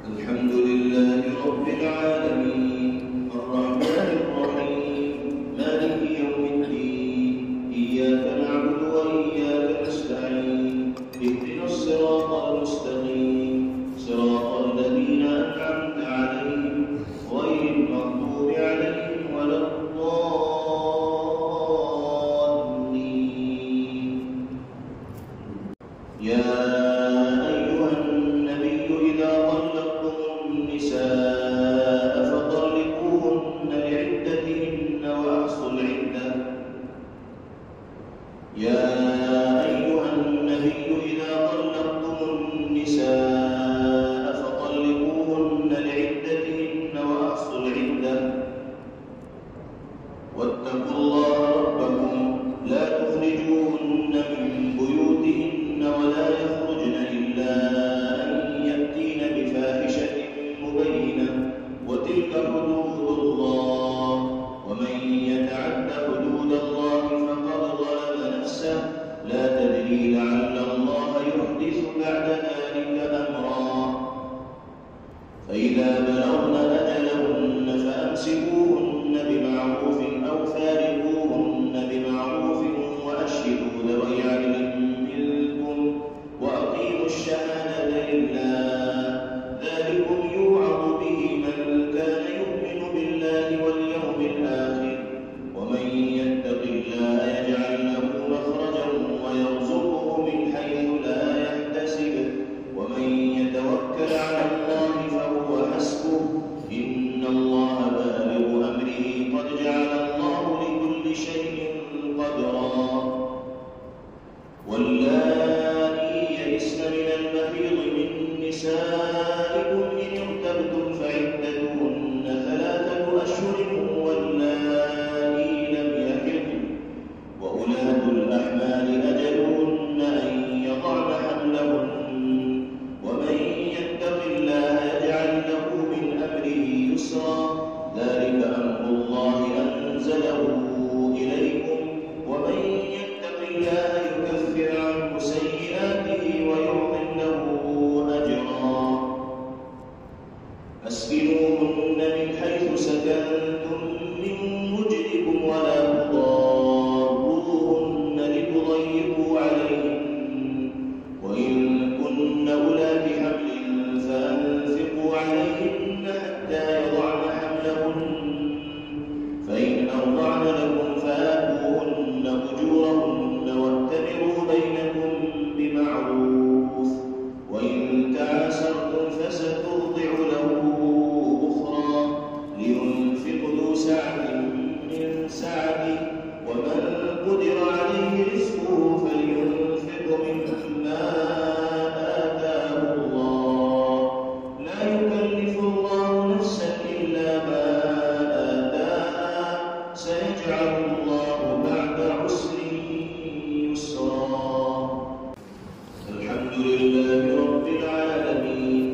الحمد لله رب العالمين الرحمن الرحيم مالك يوم الدين إياك نعبد وإياك نستعين اهدنا الصراط المستقيم صراط الذين أنعمت عليهم غير المغضوب عليهم ولا الضالين. يا أيها النبي إذا طلقتم النساء فطلقوهن لعدتهن وأحصوا العدة. يا أيها النبي إذا طلقتم النساء فطلقوهن لعدتهن وأحصوا العدة واتقوا الله ربكم لا تخرجوهن من بيوتهن ولا يخرجن إلا أن يأتين بفاحشة مبينة وتلك حدود الله ومن يتعد حدود الله فقد ظلم نفسه لا تدري لعل الله يحدث بعد ذلك أمرا. فإذا بلغن أجلهن فأمسكوهن بمعروف أو فارقوهن بمعروف وأشهدوا ذوي عدل منكم وأقيموا الشهادة لله ذلكم يوعظ به من كان يؤمن بالله واليوم الآخر ومن يتق الله يجعل له مخرجا ويرزقه من حيث لا يحتسب ومن يتوكل على الله فهو حسبه إن الله بالغ أمره قد جعل الله لكل شيء قدرا. واللائي يئسن من المحيض من نسائكم إن ارتبتم فعدتهن 3 أشهر واللائي لم يحضن وأولاة الأحمال أجلهن أن يضعن حملهن ومن يتق الله يجعل له من أمره يسرا ذلك أمر الله أنزله إليكم ومن يتق الله يكفر عنه سيئاته ويعظم له أجرا. أسكنوهن من حيث سكنتم من وجدكم ولا تضاروهن لتضيقوا عليهن وإن كن أولات حمل فأنفقوا عليهن حتى يضعن حملهن فإن أرضعن لكم فآتوهن أجورهن واتمروا بينكم بمعروف وإن تعاسرتم فسترضع له أخرى لينفق ذو سعة من سعته ومن قدر عليه رزقه فلينفق مما آتاه الله لا يكلف الله نفسا إلا ما آتاها سيجعل الله بعد عسر يسرا. الحمد لله رب العالمين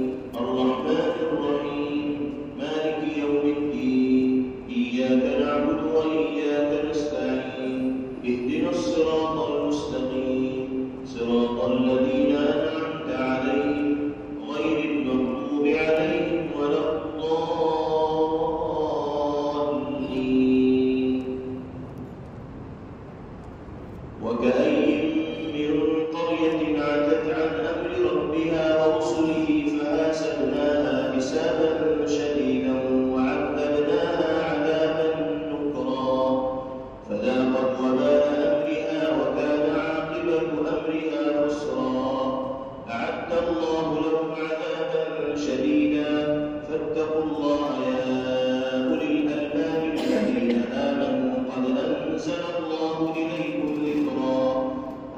الرحمن الرحيم مالك يوم الدين إياك نعبد وإياك نستعين اهدنا الصراط المستقيم صراط الذين أنعمت عليهم غير المغضوب عليهم ولا الضالين. وكأين من قرية عتت عن أمر ربها ورسله فحاسبناها حسابا شديدا وعذبناها عذابا نكرا فذاقت وبال أمرها وكان عاقبة أمرها خسرا. أعد الله لهم عذابا شديدا فاتقوا الله يا أولي الألباب الذين آمنوا قد أنزل الله إليكم ذكرا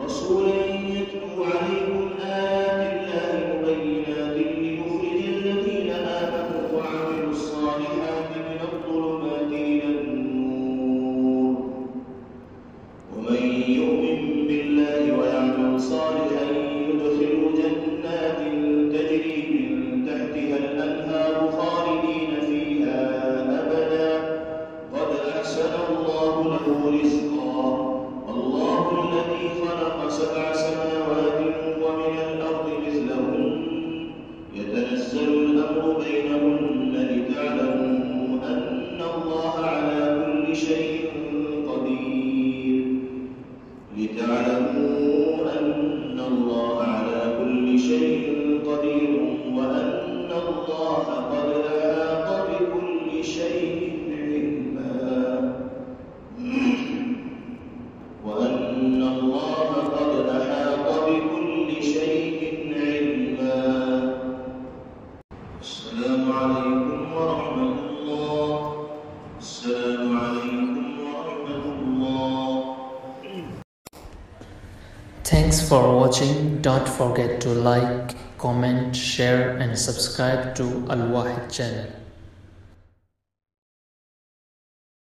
رسولا يتلو عليكم آيات الله مبينات ليخرج الذين آمنوا وعملوا الصالحات من الظلمات إلى النور ومن يؤمن بالله ويعمل صالحا يدخله جنات تجري من تحتها الأنهار خالدين فيها أبدا قد أحسن الله له رزقا. يتنزل الأمر بينهن لتعلموا أن الله على كل شيء قدير وأن الله قد أحاط بكل شيء علما السلام عليكم ورحمة الله. Thanks for watching. Don't forget to like, comment, share and subscribe to Al Wahid channel.